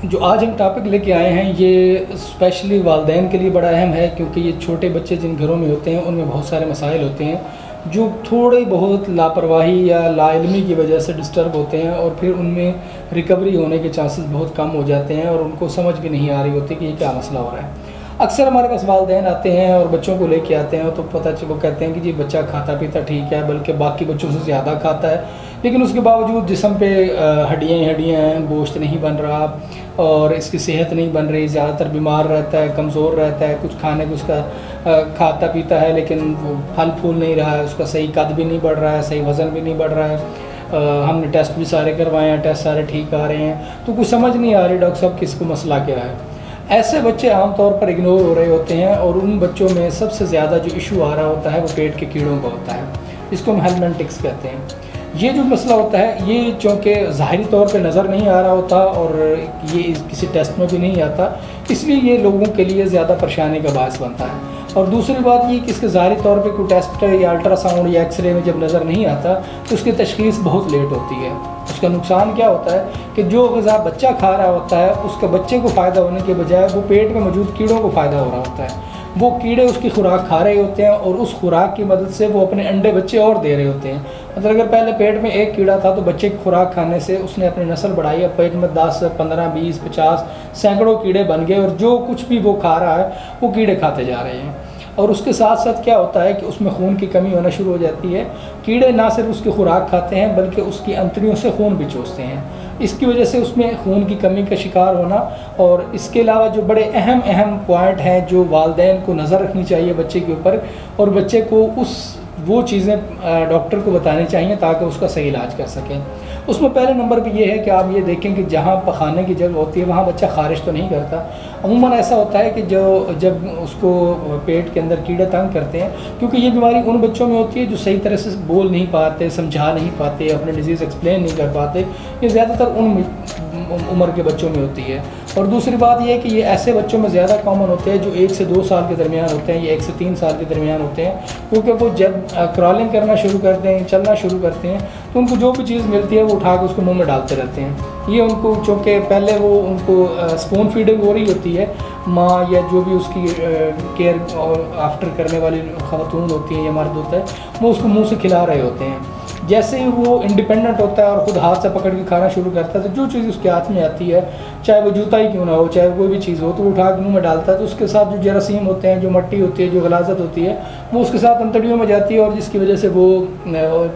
जो आज हम टॉपिक लेके आए हैं ये स्पेशली वालिदैन के लिए बड़ा अहम है, क्योंकि ये छोटे बच्चे जिन घरों में होते हैं उनमें बहुत सारे मसाइल होते हैं जो थोड़ी बहुत लापरवाही या लाइल्मी की वजह से डिस्टर्ब होते हैं, और फिर उनमें रिकवरी होने के चांसेस बहुत कम हो जाते हैं और उनको समझ भी नहीं आ रही होती कि ये क्या मसला हो रहा है। अक्सर हमारे पास वालिदैन आते हैं और बच्चों को लेके आते हैं तो वो कहते हैं कि जी बच्चा खाता पीता ठीक है, बल्कि बाकी बच्चों से ज़्यादा खाता है, लेकिन उसके बावजूद जिस्म पे हड्डियाँ हड्डियाँ हैं, गोश्त नहीं बन रहा और इसकी सेहत नहीं बन रही, ज़्यादातर बीमार रहता है, कमज़ोर रहता है, कुछ खाने को उसका खाता पीता है लेकिन वो फल फूल नहीं रहा है, उसका सही कद भी नहीं बढ़ रहा है, सही वज़न भी नहीं बढ़ रहा है। हमने टेस्ट भी सारे करवाए हैं, टेस्ट सारे ठीक आ रहे हैं, तो कुछ समझ नहीं आ रही डॉक्टर साहब किसको मसला क्या है। ऐसे बच्चे आमतौर पर इग्नोर हो रहे होते हैं और उन बच्चों में सबसे ज़्यादा जो इशू आ रहा होता है वो पेट के कीड़ों का होता है, जिसको हम हेलमिंथिक्स कहते हैं। ये जो मसला होता है ये चूँकि ज़ाहिरी तौर पे नज़र नहीं आ रहा होता और ये किसी टेस्ट में भी नहीं आता, इसलिए ये लोगों के लिए ज़्यादा परेशानी का बायस बनता है। और दूसरी बात ये कि इसके ज़ाहिरी तौर पे कोई टेस्ट या अल्ट्रासाउंड या एक्सरे में जब नज़र नहीं आता तो उसकी तशख़ीस बहुत लेट होती है। उसका नुकसान क्या होता है कि जो ग़िज़ा बच्चा खा रहा होता है उसका बच्चे को फ़ायदा होने के बजाय वो पेट में मौजूद कीड़ों को फ़ायदा हो रहा होता है। वो कीड़े उसकी खुराक खा रहे होते हैं और उस खुराक की मदद से वो अपने अंडे बच्चे और दे रहे होते हैं। मतलब अगर पहले पेट में एक कीड़ा था तो बच्चे की खुराक खाने से उसने अपनी नस्ल बढ़ाई, अब पेट में 10, 15, 20, 50 सैकड़ों कीड़े बन गए और जो कुछ भी वो खा रहा है वो कीड़े खाते जा रहे हैं। और उसके साथ साथ क्या होता है कि उसमें खून की कमी होना शुरू हो जाती है। कीड़े ना सिर्फ उसकी खुराक खाते हैं बल्कि उसकी अंतड़ियों से खून भी चूसते हैं, इसकी वजह से उसमें खून की कमी का शिकार होना। और इसके अलावा जो बड़े अहम पॉइंट हैं जो वालिदैन को नज़र रखनी चाहिए बच्चे के ऊपर, और बच्चे को वो चीज़ें डॉक्टर को बतानी चाहिए ताकि उसका सही इलाज कर सकें। उसमें पहले नंबर पे ये है कि आप ये देखें कि जहाँ पखाने की जगह होती है वहाँ बच्चा खारिश तो नहीं करता। अमूमन ऐसा होता है कि जब उसको पेट के अंदर कीड़े तंग करते हैं, क्योंकि ये बीमारी उन बच्चों में होती है जो सही तरह से बोल नहीं पाते, समझा नहीं पाते, अपने डिजीज़ एक्सप्लेन नहीं कर पाते, ये ज़्यादातर उन उम्र के बच्चों में होती है। और दूसरी बात यह है कि ये ऐसे बच्चों में ज़्यादा कॉमन होते हैं जो 1 से 2 साल के दरमियान होते हैं या 1 से 3 साल के दरमियान होते हैं, क्योंकि वो जब क्रॉलिंग करना शुरू करते हैं, चलना शुरू करते हैं, तो उनको जो भी चीज़ मिलती है वो उठा के उसको मुंह में डालते रहते हैं। ये उनको चूँकि पहले वो उनको स्पून फीडिंग हो रही होती है, माँ या जो भी उसकी केयर और आफ्टर करने वाली ख़वातून होती हैं या मर्द होता है, वो उसको मुँह से खिला रहे होते हैं। जैसे ही वो इंडिपेंडेंट होता है और ख़ुद हाथ से पकड़ के खाना शुरू करता है तो जो चीज़ उसके हाथ में आती है, चाहे वो जूता ही क्यों ना हो, चाहे कोई भी चीज़ हो, तो वो उठा के मुँह में डालता है। तो उसके साथ जो जरासीम होते हैं, जो मट्टी होती है, जो गलाजत होती है, वो उसके साथ अंतड़ियों में जाती है और जिसकी वजह से वो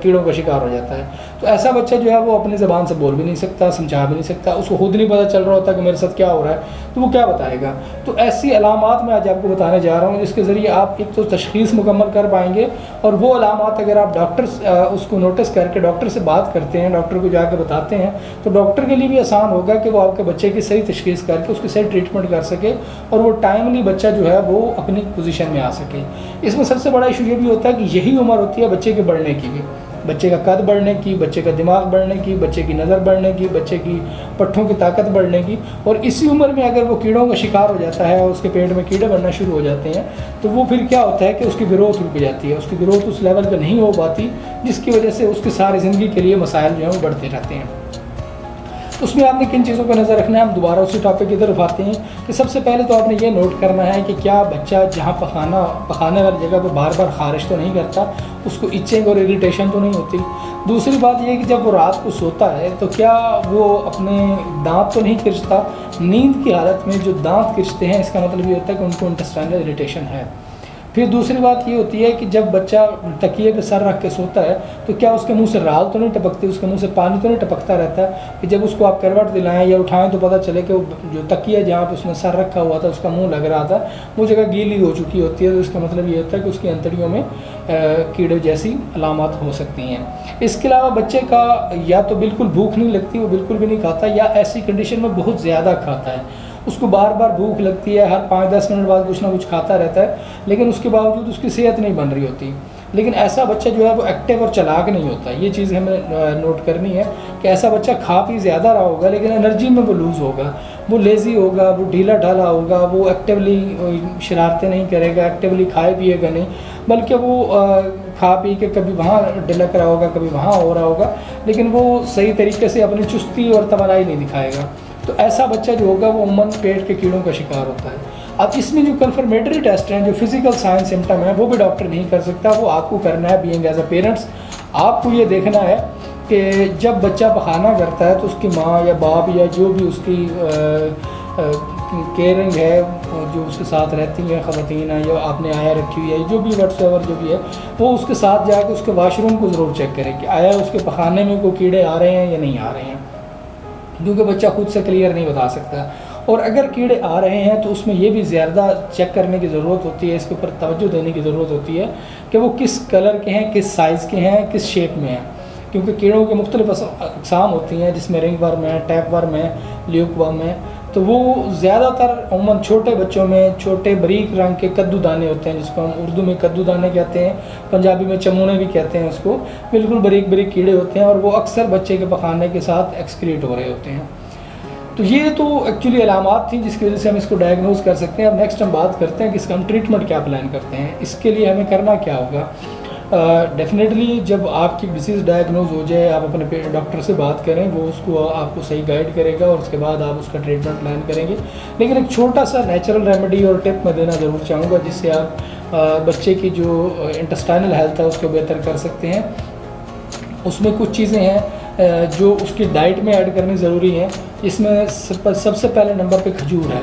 कीड़ों का शिकार हो जाता है। तो ऐसा बच्चा जो है वो अपनी ज़बान से बोल भी नहीं सकता, समझा भी नहीं सकता, उसको खुद नहीं पता चल रहा होता कि मेरे साथ क्या हो रहा है, तो वो क्या बताएगा। तो ऐसी अलामात मैं आज आपको बताने जा रहा हूँ जिसके ज़रिए आप एक तो तशख़ीस मुकम्मल कर पाएंगे, और वो अलामात अगर आप डॉक्टर उसको नोटिस करके डॉक्टर से बात करते हैं, डॉक्टर को जाकर बताते हैं, तो डॉक्टर के लिए भी आसान होगा कि वो आपके बच्चे की सही तशख़ीस करके उसकी सही ट्रीटमेंट कर सके और वो टाइमली बच्चा जो है वो अपनी पोजीशन में आ सके। इसमें सबसे बड़ा इशू ये भी होता है कि यही उम्र होती है बच्चे के बढ़ने की भी, बच्चे का कद बढ़ने की, बच्चे का दिमाग बढ़ने की, बच्चे की नज़र बढ़ने की, बच्चे की पट्ठों की ताकत बढ़ने की। और इसी उम्र में अगर वो कीड़ों का शिकार हो जाता है और उसके पेट में कीड़े बनना शुरू हो जाते हैं तो वो फिर क्या होता है कि उसकी ग्रोथ रुक जाती है, उसकी ग्रोथ उस लेवल पर नहीं हो पाती, जिसकी वजह से उसकी सारी ज़िंदगी के लिए मसाइल जो हैं वो बढ़ते रहते हैं। उसमें आपने किन चीज़ों पर नज़र रखना है, हम दोबारा उसी टॉपिक की तरफ आते हैं कि सबसे पहले तो आपने ये नोट करना है कि क्या बच्चा जहाँ पखाने वाली जगह पर बार बार खारिश तो नहीं करता, उसको इचिंग और इरिटेशन तो नहीं होती। दूसरी बात ये कि जब वो रात को सोता है तो क्या वो अपने दांत तो नहीं किरचता। नींद की हालत में जो दांत किरचते हैं इसका मतलब ये होता है कि उनको इंटेस्टाइनल इरिटेशन है। फिर दूसरी बात ये होती है कि जब बच्चा तकिए पे सर रख के सोता है तो क्या उसके मुंह से राल तो नहीं टपकती, उसके मुंह से पानी तो नहीं टपकता रहता है कि जब उसको आप करवट दिलाएं या उठाएं तो पता चले कि वो जो तकिया जहाँ पे उसने सर रखा हुआ था, उसका मुंह लग रहा था, वो जगह गीली हो चुकी होती है। तो इसका मतलब ये होता है कि उसकी अंतड़ियों में कीड़े जैसी अलामत हो सकती हैं। इसके अलावा बच्चे का या तो बिल्कुल भूख नहीं लगती, वो बिल्कुल भी नहीं खाता, या ऐसी कंडीशन में बहुत ज़्यादा खाता है, उसको बार बार भूख लगती है, हर 5-10 मिनट बाद कुछ ना कुछ खाता रहता है, लेकिन उसके बावजूद उसकी सेहत नहीं बन रही होती। लेकिन ऐसा बच्चा जो है वो एक्टिव और चालाक नहीं होता। ये चीज़ हमें नोट करनी है कि ऐसा बच्चा खा पी ज़्यादा रहा होगा लेकिन एनर्जी में वो लूज़ होगा, वो लेज़ी होगा, वो ढीला ढाला होगा, वो एक्टिवली शरारतें नहीं करेगा, एक्टिवली खाए पिएगा नहीं, बल्कि वो खा पी के कभी वहाँ ढिलक रहा होगा, कभी वहाँ हो रहा होगा, लेकिन वो सही तरीके से अपनी चुस्ती और तवानाई नहीं दिखाएगा। तो ऐसा बच्चा जो होगा वो अमूमन पेट के कीड़ों का शिकार होता है। अब इसमें जो कन्फर्मेटरी टेस्ट हैं, जो फिजिकल साइंस सिम्टम है, वो भी डॉक्टर नहीं कर सकता, वो आपको करना है बीइंग एज अ पेरेंट्स। आपको ये देखना है कि जब बच्चा पखाना करता है तो उसकी माँ या बाप या जो भी उसकी केयरिंग है, जो उसके साथ रहती हैं ख़वातीन हैं या आपने आया रखी हुई है, जो भी व्हाट्सएवर जो भी है, वो उसके साथ जाकर उसके वाशरूम को ज़रूर चेक करें कि आया उसके पखाने में कोई कीड़े आ रहे हैं या नहीं आ रहे हैं, क्योंकि बच्चा खुद से क्लियर नहीं बता सकता। और अगर कीड़े आ रहे हैं तो उसमें ये भी ज़्यादा चेक करने की ज़रूरत होती है, इसके ऊपर तवज्जो देने की ज़रूरत होती है कि वो किस कलर के हैं, किस साइज़ के हैं, किस शेप में हैं, क्योंकि कीड़ों के मुख्तलिफ अक़साम होती हैं, जिसमें रिंग वर्म है, टैप वर्म है, ल्यूक वर्म है। तो वो ज़्यादातर अमूमन छोटे बच्चों में छोटे बारीक रंग के कद्दू दाने होते हैं, जिसको हम उर्दू में कद्दू दाने कहते हैं, पंजाबी में चमूने भी कहते हैं उसको। बिल्कुल बारीक बारीक कीड़े होते हैं और वो अक्सर बच्चे के पखाने के साथ एक्सक्रीट हो रहे होते हैं। तो ये तो एक्चुअली अलामात थी जिसकी वजह से हम इसको डायग्नोज कर सकते हैं। अब नेक्स्ट हम बात करते हैं कि इसका हम ट्रीटमेंट क्या प्लान करते हैं। इसके लिए हमें करना क्या होगा। डेफिनेटली जब आपकी डिसीज़ डायग्नोज हो जाए, आप अपने डॉक्टर से बात करें, वो उसको आपको सही गाइड करेगा और उसके बाद आप उसका ट्रीटमेंट प्लान करेंगे। लेकिन एक छोटा सा नेचुरल रेमेडी और टिप मैं देना ज़रूर चाहूँगा, जिससे आप बच्चे की जो इंटेस्टाइनल हेल्थ है उसको बेहतर कर सकते हैं। उसमें कुछ चीज़ें हैं जो उसकी डाइट में ऐड करनी ज़रूरी हैं। इसमें सबसे पहले नंबर पे खजूर है।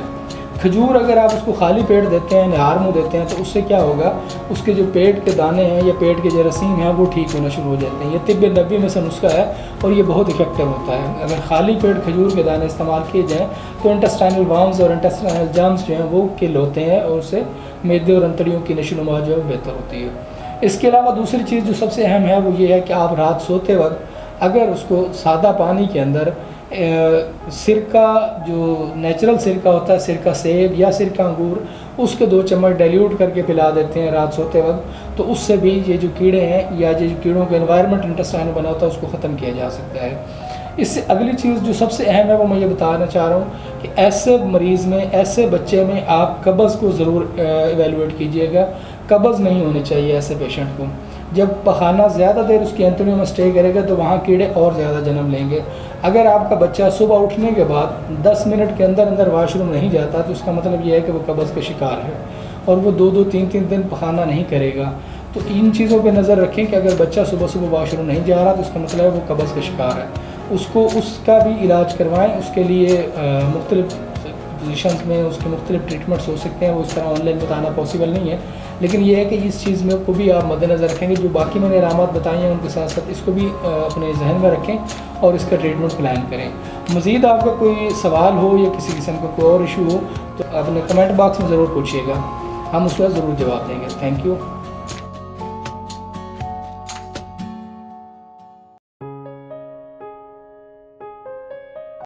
खजूर अगर आप उसको खाली पेट देते हैं, निहार मुँह देते हैं, तो उससे क्या होगा, उसके जो पेट के दाने हैं या पेट के जरासीम हैं वो ठीक होना शुरू हो जाते हैं। ये तिब्बे नबी में से नुस्खा है और ये बहुत इफेक्टिव होता है। अगर खाली पेट खजूर के दाने इस्तेमाल किए जाएँ तो इंटेस्टाइनल वर्म्स और इंटेस्टाइनल जर्म्स जो हैं वो किल होते हैं और उससे मैदे और अंतड़ियों की नशोनुमा जो है बेहतर होती है। इसके अलावा दूसरी चीज़ जो सबसे अहम है वो ये है कि आप रात सोते वक्त अगर उसको सादा पानी के अंदर सिरका, जो नेचुरल सिरका होता है, सिरका सेब या सिरका अंगूर, उसके 2 चम्मच डाइल्यूट करके पिला देते हैं रात सोते वक्त, तो उससे भी ये जो कीड़े हैं या जो कीड़ों का एनवायरनमेंट इंटेस्टाइन बना होता है उसको ख़त्म किया जा सकता है। इससे अगली चीज़ जो सबसे अहम है वो मैं ये बताना चाह रहा हूँ कि ऐसे मरीज़ में, ऐसे बच्चे में आप कब्ज़ को ज़रूर एवेलुएट कीजिएगा। कब्ज़ नहीं होनी चाहिए ऐसे पेशेंट को। जब पखाना ज़्यादा देर उसकी अंतड़ियों में स्टे करेगा तो वहाँ कीड़े और ज़्यादा जन्म लेंगे। अगर आपका बच्चा सुबह उठने के बाद 10 मिनट के अंदर अंदर वाशरूम नहीं जाता तो उसका मतलब ये है कि वो कब्ज़ का शिकार है और वो 2-2, 3-3 दिन पखाना नहीं करेगा। तो इन चीज़ों पे नज़र रखें कि अगर बच्चा सुबह सुबह वाशरूम नहीं जा रहा तो उसका मतलब है वो कब्ज़ का शिकार है। उसको उसका भी इलाज करवाएँ। उसके लिए मुख्तलिफ पोजीशंस में उसके मुख्तलिफ ट्रीटमेंट्स हो सकते हैं। वो इस तरह ऑनलाइन बताना पॉसिबल नहीं है, लेकिन ये है कि इस चीज़ में को भी आप मद्देनज़र रखेंगे। जो बाकी मैंने अलामात बताई हैं उनके साथ साथ इसको भी अपने जहन में रखें और इसका ट्रीटमेंट प्लान करें। मज़ीद आपका कोई सवाल हो या किसी किस्म का कोई और इशू हो तो अपने कमेंट बॉक्स में ज़रूर पूछिएगा, हम उसका ज़रूर जवाब देंगे। Thank you.